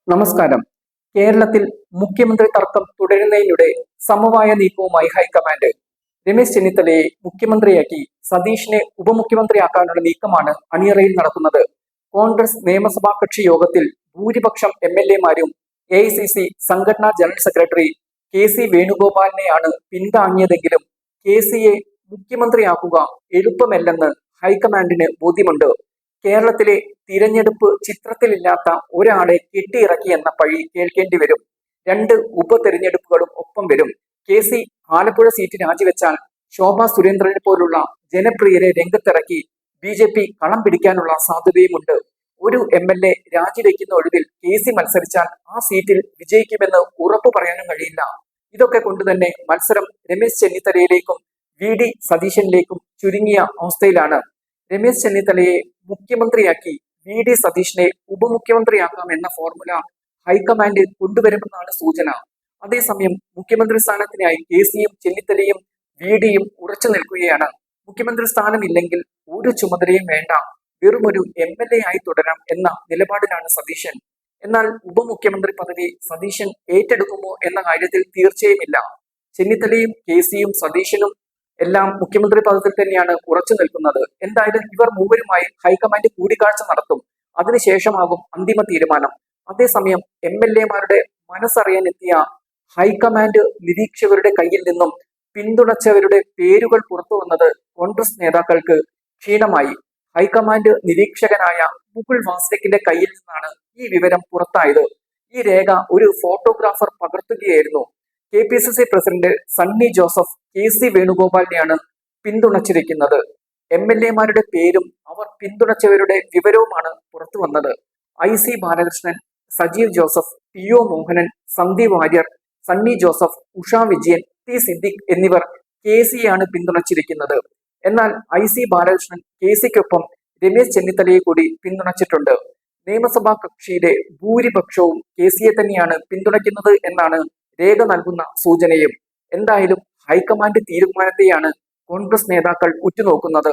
നമസ്കാരം. കേരളത്തിൽ മുഖ്യമന്ത്രി തർക്കം തുടരുന്നതിനിടെ സമവായ നീക്കവുമായി ഹൈക്കമാൻഡ്. രമേശ് ചെന്നിത്തലയെ മുഖ്യമന്ത്രിയാക്കി സതീഷിനെ ഉപമുഖ്യമന്ത്രിയാക്കാനുള്ള നീക്കമാണ് അണിയറയിൽ നടക്കുന്നത്. കോൺഗ്രസ് നിയമസഭാ കക്ഷി യോഗത്തിൽ ഭൂരിപക്ഷം MLA-മാരും AICC സംഘടനാ ജനറൽ സെക്രട്ടറി KC വേണുഗോപാലിനെയാണ് പിന്താങ്ങിയതെങ്കിലും KCയെ മുഖ്യമന്ത്രിയാക്കുക എളുപ്പമല്ലെന്ന് ഹൈക്കമാൻഡിന് ബോധ്യമുണ്ട്. കേരളത്തിലെ തിരഞ്ഞെടുപ്പ് ചിത്രത്തിലില്ലാത്ത ഒരാളെ കെട്ടിയിറക്കിയെന്ന പഴി കേൾക്കേണ്ടി വരും. 2 ഉപതെരഞ്ഞെടുപ്പുകളും ഒപ്പം വരും. KC ആലപ്പുഴ സീറ്റ് രാജിവെച്ചാൽ ശോഭാ സുരേന്ദ്രനെ പോലുള്ള ജനപ്രിയരെ രംഗത്തിറക്കി BJP കളം പിടിക്കാനുള്ള സാധ്യതയുമുണ്ട്. ഒരു MLA രാജിവെക്കുന്ന ഒഴിവിൽ KC മത്സരിച്ചാൽ ആ സീറ്റിൽ വിജയിക്കുമെന്ന് ഉറപ്പു പറയാനും കഴിയില്ല. ഇതൊക്കെ കൊണ്ടുതന്നെ മത്സരം രമേശ് ചെന്നിത്തലയിലേക്കും VD സതീശനിലേക്കും ചുരുങ്ങിയ അവസ്ഥയിലാണ്. രമേശ് ചെന്നിത്തലയെ മുഖ്യമന്ത്രിയാക്കി VD സതീഷിനെ ഉപമുഖ്യമന്ത്രിയാക്കാം എന്ന ഫോർമുല ഹൈക്കമാൻഡ് കൊണ്ടുവരുമെന്നാണ് സൂചന. അതേസമയം മുഖ്യമന്ത്രി സ്ഥാനത്തിനായി KCയും ചെന്നിത്തലയും VDയും ഉറച്ചു നിൽക്കുകയാണ്. മുഖ്യമന്ത്രി സ്ഥാനമില്ലെങ്കിൽ ഒരു ചുമതലയും വേണ്ട, വെറുമൊരു MLA ആയി തുടരാം എന്ന നിലപാടിലാണ് സതീശൻ. എന്നാൽ ഉപമുഖ്യമന്ത്രി പദവി സതീശൻ ഏറ്റെടുക്കുമോ എന്ന കാര്യത്തിൽ തീർച്ചയുമില്ല. ചെന്നിത്തലയും KCയും സതീശനും എല്ലാം മുഖ്യമന്ത്രി പദത്തിൽ തന്നെയാണ് ഉറച്ചു നിൽക്കുന്നത്. എന്തായാലും ഇവർ മൂവരുമായി ഹൈക്കമാൻഡ് കൂടിക്കാഴ്ച നടത്തും. അതിനുശേഷമാകും അന്തിമ തീരുമാനം. അതേസമയം MLA-മാരുടെ മനസ്സറിയാനെത്തിയ ഹൈക്കമാൻഡ് നിരീക്ഷകരുടെ കയ്യിൽ നിന്നും പിന്തുണച്ചവരുടെ പേരുകൾ പുറത്തു വന്നത് കോൺഗ്രസ് നേതാക്കൾക്ക് ക്ഷീണമായി. ഹൈക്കമാൻഡ് നിരീക്ഷകനായ മുകുൾ വാസ്നിക്കിന്റെ കയ്യിൽ നിന്നാണ് ഈ വിവരം പുറത്തായത്. ഈ രേഖ ഒരു ഫോട്ടോഗ്രാഫർ പകർത്തുകയായിരുന്നു. KPCC president Sunny Joseph KC വേണുഗോപാലിനെയാണ് പിന്തുണച്ചിരിക്കുന്നത്. MLA-മാരുടെ പേരും അവർ പിന്തുണച്ചവരുടെ വിവരവുമാണ് പുറത്തു വന്നത്. IC Balakrishnan, Sajeev Joseph, PO Mohanan, Sandeep Warrier, Sunny Joseph, Usha Vijayan, T Siddique എന്നിവർ KCയാണ് പിന്തുണച്ചിരിക്കുന്നത്. എന്നാൽ IC ബാലകൃഷ്ണൻ KCക്കൊപ്പം രമേശ് ചെന്നിത്തലയെ കൂടി പിന്തുണച്ചിട്ടുണ്ട്. നിയമസഭാ കക്ഷിയിലെ ഭൂരിപക്ഷവും KCയെ തന്നെയാണ് പിന്തുണയ്ക്കുന്നത് എന്നാണ് രേഖ നൽകുന്ന സൂചനയും. എന്തായാലും ഹൈക്കമാൻഡ് തീരുമാനത്തെയാണ് കോൺഗ്രസ് നേതാക്കൾ ഉറ്റുനോക്കുന്നത്.